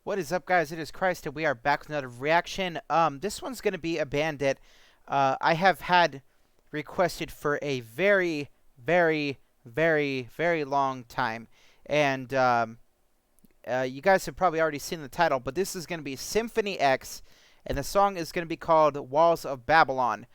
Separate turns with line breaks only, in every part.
What is up, guys? It is Christ, and we are back with another reaction. This one's going to be a band that I have had requested for a very, very, very, very long time. And you guys have probably already seen the title, but this is going to be Symphony X, and the song is going to be called Walls of Babylon.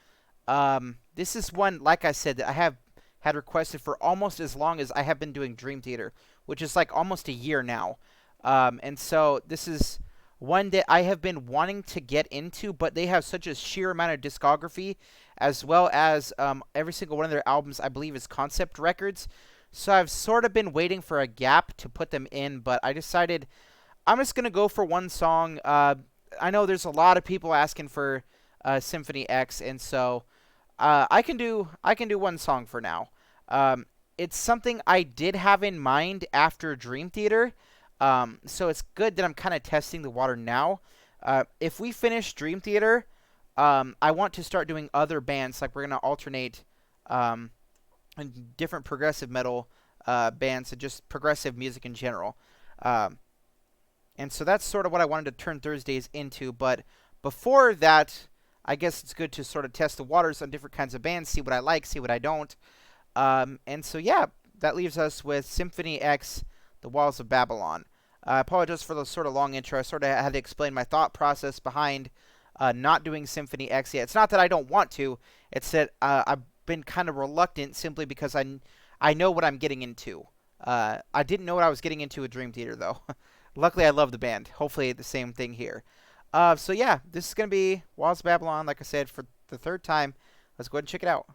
This is one, like I said, that I have had requested for almost as long as I have been doing Dream Theater, which is like almost a year now. And so this is one that I have been wanting to get into, but they have such a sheer amount of discography, as well as every single one of their albums, I believe, is concept records. So I've sort of been waiting for a gap to put them in, but I decided I'm just going to go for one song. I know there's a lot of people asking for Symphony X, and so I can do one song for now. It's something I did have in mind after Dream Theater. So it's good that I'm kind of testing the water now. If we finish Dream Theater, I want to start doing other bands. Like, we're going to alternate different progressive metal bands and just progressive music in general. And so that's sort of what I wanted to turn Thursdays into. But before that, I guess it's good to sort of test the waters on different kinds of bands, see what I like, see what I don't. And so, yeah, that leaves us with Symphony X, The Walls of Babylon. I apologize for the sort of long intro. I sort of had to explain my thought process behind not doing Symphony X yet. It's not that I don't want to. It's that I've been kind of reluctant simply because I know what I'm getting into. I didn't know what I was getting into with Dream Theater, though. Luckily, I love the band. Hopefully, the same thing here. So, yeah, this is going to be Walls of Babylon, like I said, for the third time. Let's go ahead and check it out.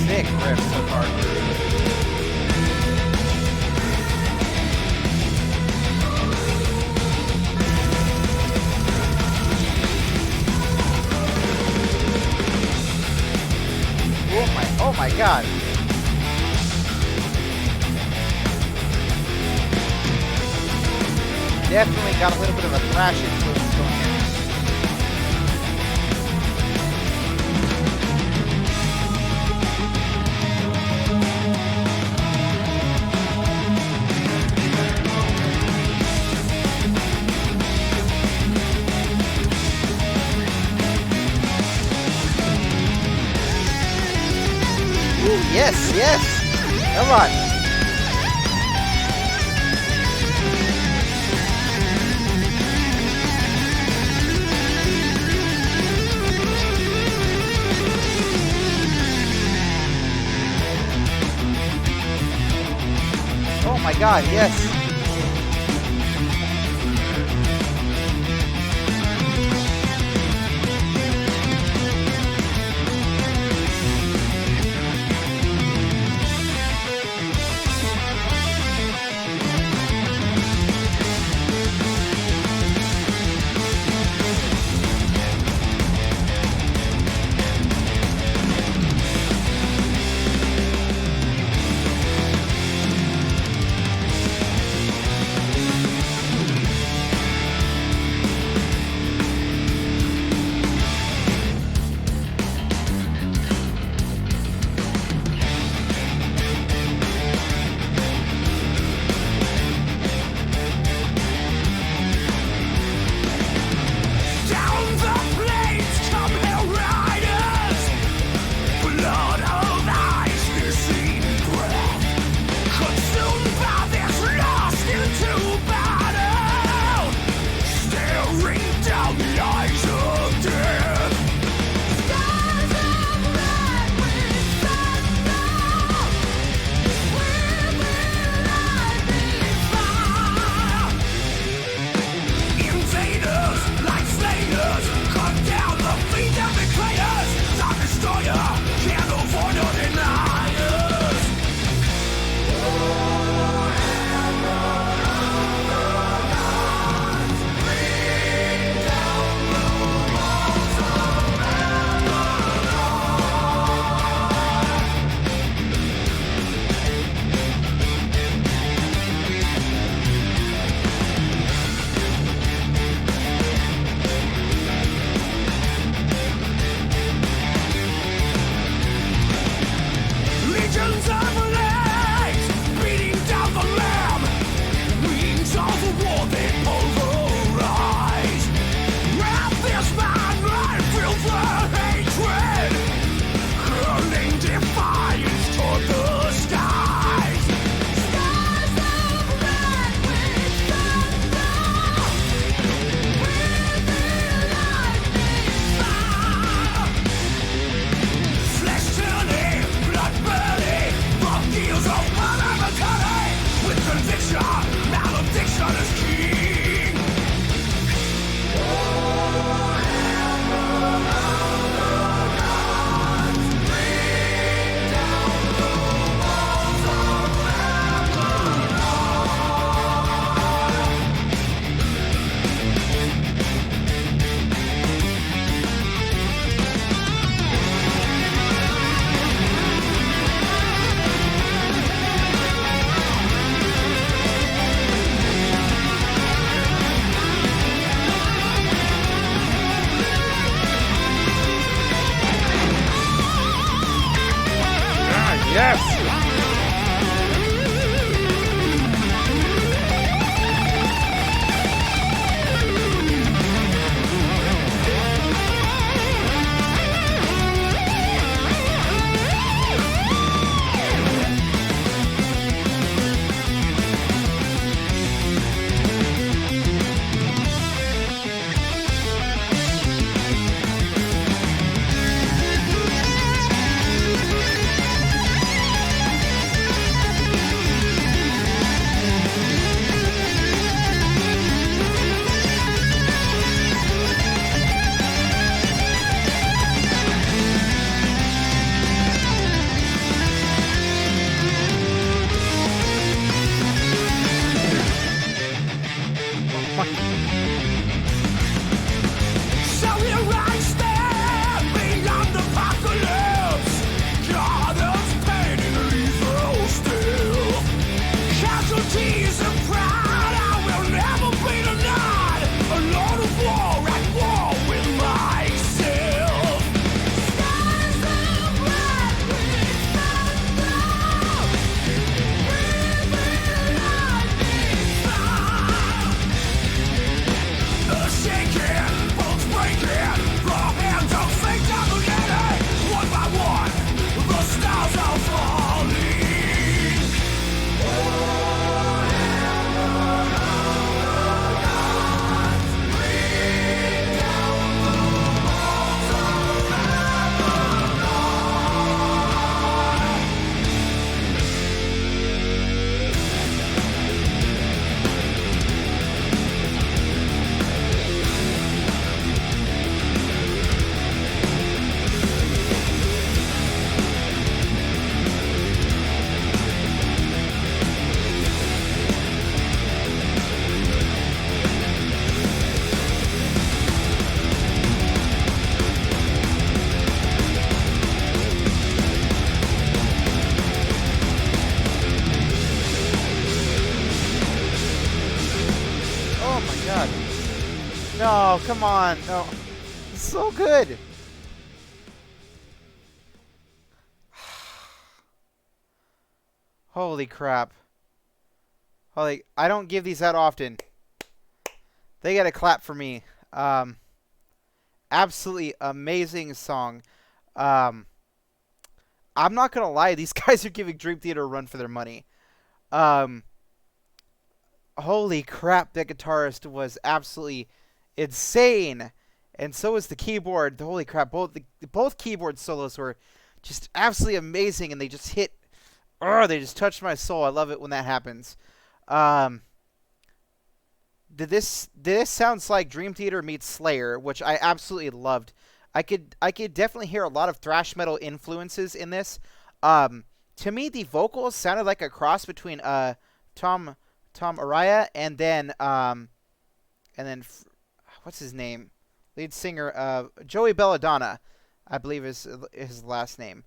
Sick riff so far. Oh my god. Definitely got a little bit of a thrash influence going in. Ooh, yes, yes! Come on! Oh my god, yes! on.
So you rise there beyond apocalypse. God, there's pain and lethal still. Casualties and pride, I will never be denied. A lord of war at war with myself. Skies are black with thunder. Breathing lightning fire. Earth shaking, bones breaking. Raw hands of fate dominating. One by one, the stars are falling.
Oh my god. No, come on. No. It's so good. Holy crap. Holy, I don't give these that often. They got a clap for me. Absolutely amazing song. I'm not gonna lie, these guys are giving Dream Theater a run for their money. Holy crap, that guitarist was absolutely insane. And so was the keyboard. Holy crap, both keyboard solos were just absolutely amazing, and they just hit. Oh, they just touched my soul. I love it when that happens. This sounds like Dream Theater meets Slayer, which I absolutely loved. I could definitely hear a lot of thrash metal influences in this. To me, the vocals sounded like a cross between Tom Araya and then what's his name? Lead singer Joey Belladonna, I believe is his last name.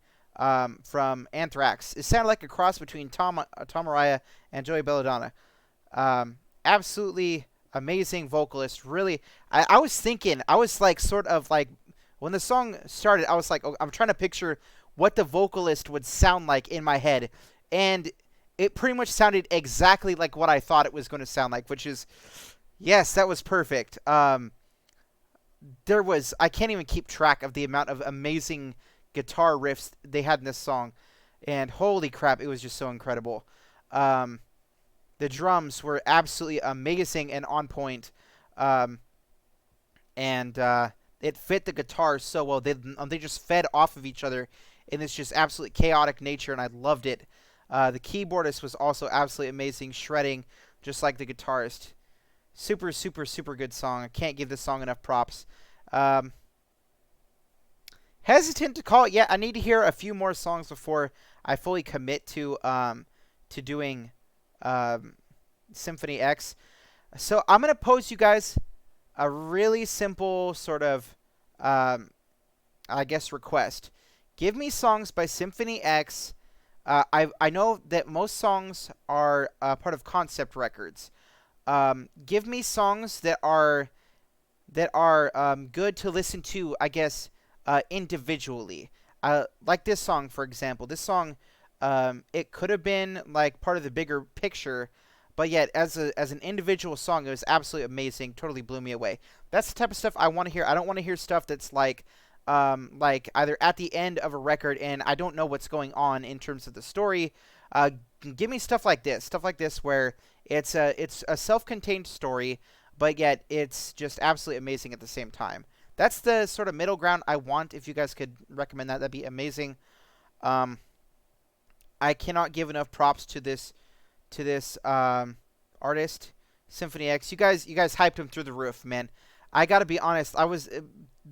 From Anthrax. It sounded like a cross between Tom Araya and Joey Belladonna. Absolutely amazing vocalist. Really, I was thinking, I was like sort of like when the song started, I was like, oh, I'm trying to picture what the vocalist would sound like in my head, and it pretty much sounded exactly like what I thought it was going to sound like, which is, yes, that was perfect. I can't even keep track of the amount of amazing guitar riffs they had in this song, and holy crap, it was just so incredible. The drums were absolutely amazing and on point, and it fit the guitar so well. They just fed off of each other in this just absolutely chaotic nature, and I loved it. The keyboardist was also absolutely amazing, shredding just like the guitarist. Super, super, super good song. I can't give this song enough props. Hesitant to call it yet. I need to hear a few more songs before I fully commit to doing Symphony X. So I'm going to pose you guys a really simple sort of, I guess, request. Give me songs by Symphony X. I know that most songs are part of concept records. Give me songs that are good to listen to, I guess, individually. Like this song, for example. This song, it could have been like part of the bigger picture, but yet as an individual song, it was absolutely amazing. Totally blew me away. That's the type of stuff I want to hear. I don't want to hear stuff that's like either at the end of a record and I don't know what's going on in terms of the story. Give me stuff like this where it's a self-contained story, but yet it's just absolutely amazing at the same time. That's the sort of middle ground I want. If you guys could recommend that, that'd be amazing. I cannot give enough props to this artist, Symphony X. You guys hyped him through the roof, man. I gotta be honest. I was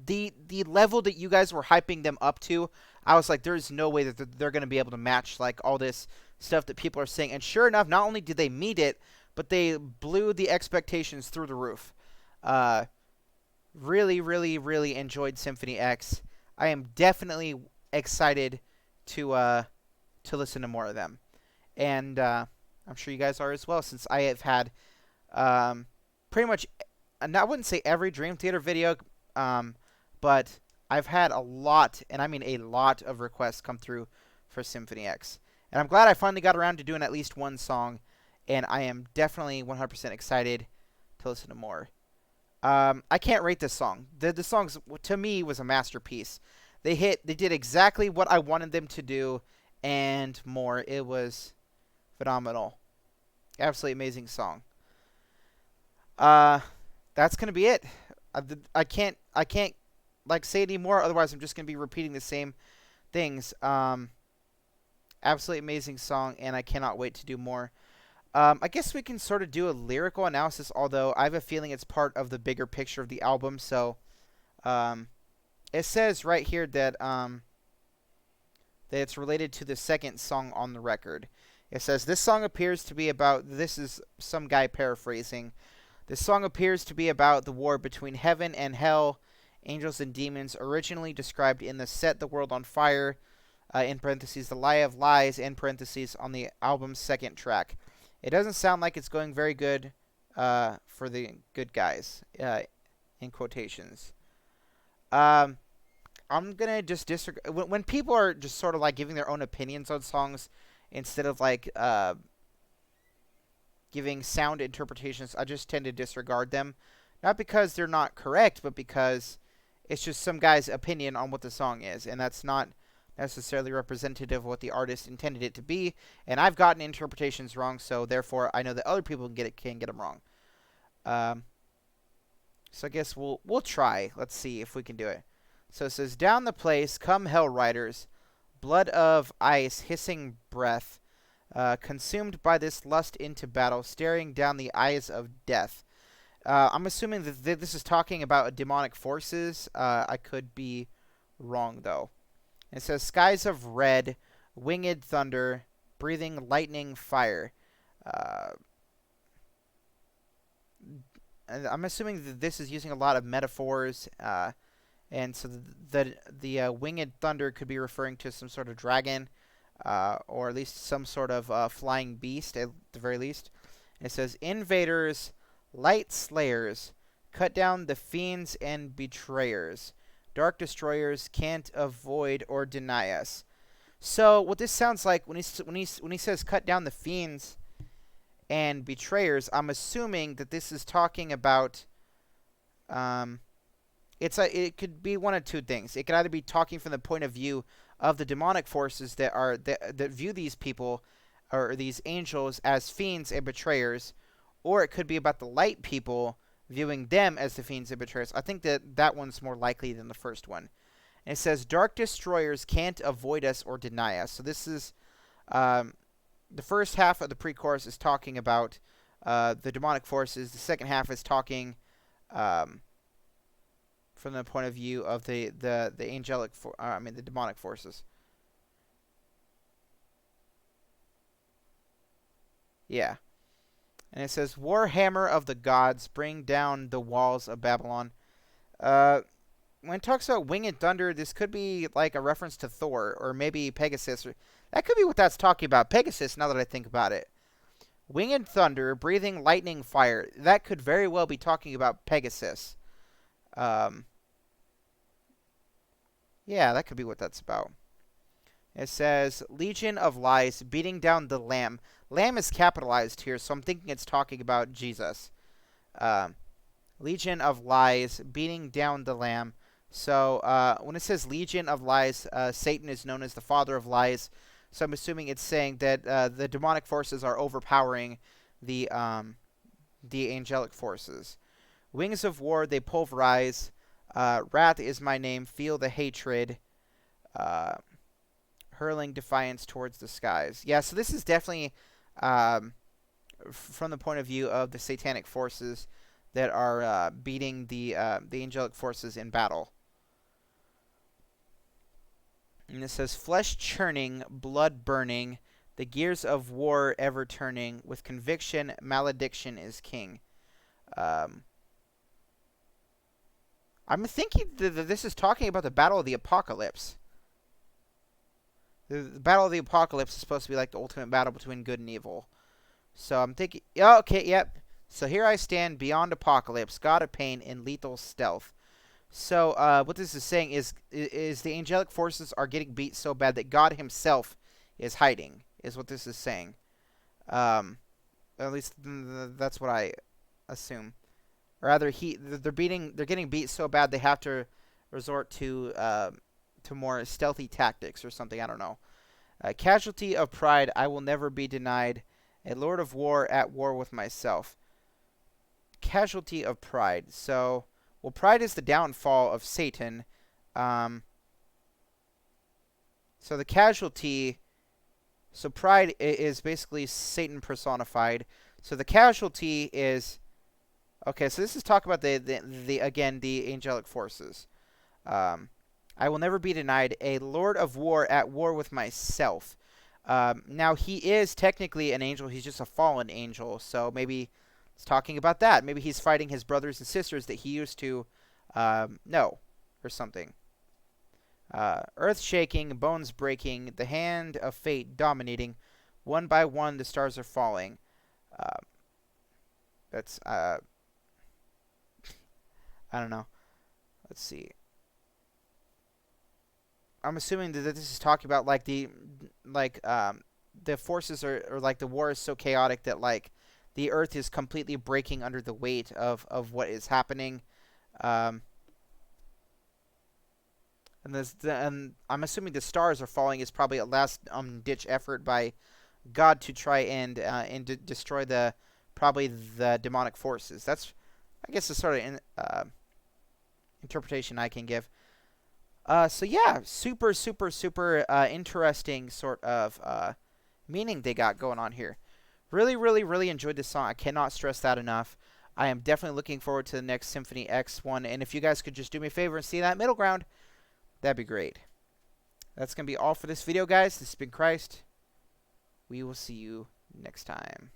the level that you guys were hyping them up to. I was like, there's no way that they're gonna be able to match like all this stuff that people are saying. And sure enough, not only did they meet it, but they blew the expectations through the roof. Uh, really, really, really enjoyed Symphony X. I am definitely excited to listen to more of them, and I'm sure you guys are as well, since I have had pretty much, and I wouldn't say every Dream Theater video, but I've had a lot, and I mean a lot of requests come through for Symphony X. And I'm glad I finally got around to doing at least one song, and I am definitely 100% excited to listen to more. I can't rate this song. The song, to me, was a masterpiece. They did exactly what I wanted them to do, and more. It was phenomenal. Absolutely amazing song. Uh, that's gonna be it. I can't like say any more. Otherwise, I'm just gonna be repeating the same things. Absolutely amazing song, and I cannot wait to do more. I guess we can sort of do a lyrical analysis, although I have a feeling it's part of the bigger picture of the album. So, um, it says right here that it's related to the second song on the record. It says, this song appears to be about, this is some guy paraphrasing, this song appears to be about the war between heaven and hell, angels and demons, originally described in the Set the World on Fire, in parentheses, The Lie of Lies, in parentheses, on the album's second track. It doesn't sound like it's going very good for the good guys, in quotations. I'm gonna just disregard when people are just sort of like giving their own opinions on songs instead of like giving sound interpretations. I just tend to disregard them, not because they're not correct, but because it's just some guy's opinion on what the song is, and that's not necessarily representative of what the artist intended it to be. And I've gotten interpretations wrong, so therefore I know that other people can get them wrong. So I guess we'll try. Let's see if we can do it. So it says, down the place come hell riders, blood of ice, hissing breath, consumed by this lust into battle, staring down the eyes of death. I'm assuming that this is talking about demonic forces. I could be wrong, though. It says, skies of red, winged thunder, breathing lightning fire. And I'm assuming that this is using a lot of metaphors, and so the winged thunder could be referring to some sort of dragon, or at least some sort of flying beast, at the very least. And it says, invaders, light slayers, cut down the fiends and betrayers. Dark destroyers can't avoid or deny us. So what this sounds like when he says cut down the fiends and betrayers, I'm assuming that this is talking about it could be one of two things. It could either be talking from the point of view of the demonic forces that view these people or these angels as fiends and betrayers, or it could be about the light people viewing them as the fiends and betrayers. I think that one's more likely than the first one. And it says, dark destroyers can't avoid us or deny us. So this is the first half of the pre-chorus is talking about the demonic forces. The second half is talking from the point of view of the angelic, the demonic forces. Yeah. And it says, Warhammer of the gods, bring down the walls of Babylon. When it talks about winged thunder, this could be like a reference to Thor, or maybe Pegasus. That could be what that's talking about. Pegasus, now that I think about it. Winged thunder, breathing lightning fire. That could very well be talking about Pegasus. Yeah, that could be what that's about. It says, Legion of lies, beating down the Lamb. Lamb is capitalized here, so I'm thinking it's talking about Jesus. Legion of lies, beating down the Lamb. So when it says Legion of lies, Satan is known as the father of lies. So I'm assuming it's saying that the demonic forces are overpowering the angelic forces. Wings of war, they pulverize. Wrath is my name, feel the hatred. Hurling defiance towards the skies. Yeah, so this is definitely from the point of view of the satanic forces that are beating the angelic forces in battle. And it says, flesh churning, blood burning, The gears of war ever turning. With conviction, malediction is king. Um, I'm thinking that this is talking about the Battle of the Apocalypse. The Battle of the Apocalypse is supposed to be like the ultimate battle between good and evil. So I'm thinking, yeah, okay, yep. So here I stand beyond apocalypse, god of pain in lethal stealth. So what this is saying is the angelic forces are getting beat so bad that God himself is hiding, is what this is saying. Um, at least that's what I assume. Or rather, they're getting beat so bad they have to resort to more stealthy tactics or something. I don't know. Casualty of pride, I will never be denied. A lord of war at war with myself. Casualty of pride. So, well, pride is the downfall of Satan. Um, so the casualty. So pride is basically Satan personified. So the casualty is okay. So this is talk about the again the angelic forces. Um, I will never be denied. A lord of war at war with myself. Now, he is technically an angel. He's just a fallen angel. So maybe it's talking about that. Maybe he's fighting his brothers and sisters that he used to know or something. Earth shaking, bones breaking, the hand of fate dominating. One by one, the stars are falling. Uh, that's, I don't know. Let's see. I'm assuming that this is talking about like the forces or like the war is so chaotic that like the earth is completely breaking under the weight of what is happening. Um, and I'm assuming the stars are falling is probably a last ditch effort by God to try and destroy probably the demonic forces. That's I guess the sort of interpretation I can give. So yeah, super, super, super interesting sort of meaning they got going on here. Really, really, really enjoyed this song. I cannot stress that enough. I am definitely looking forward to the next Symphony X one. And if you guys could just do me a favor and see that middle ground, that'd be great. That's going to be all for this video, guys. This has been Christ. We will see you next time.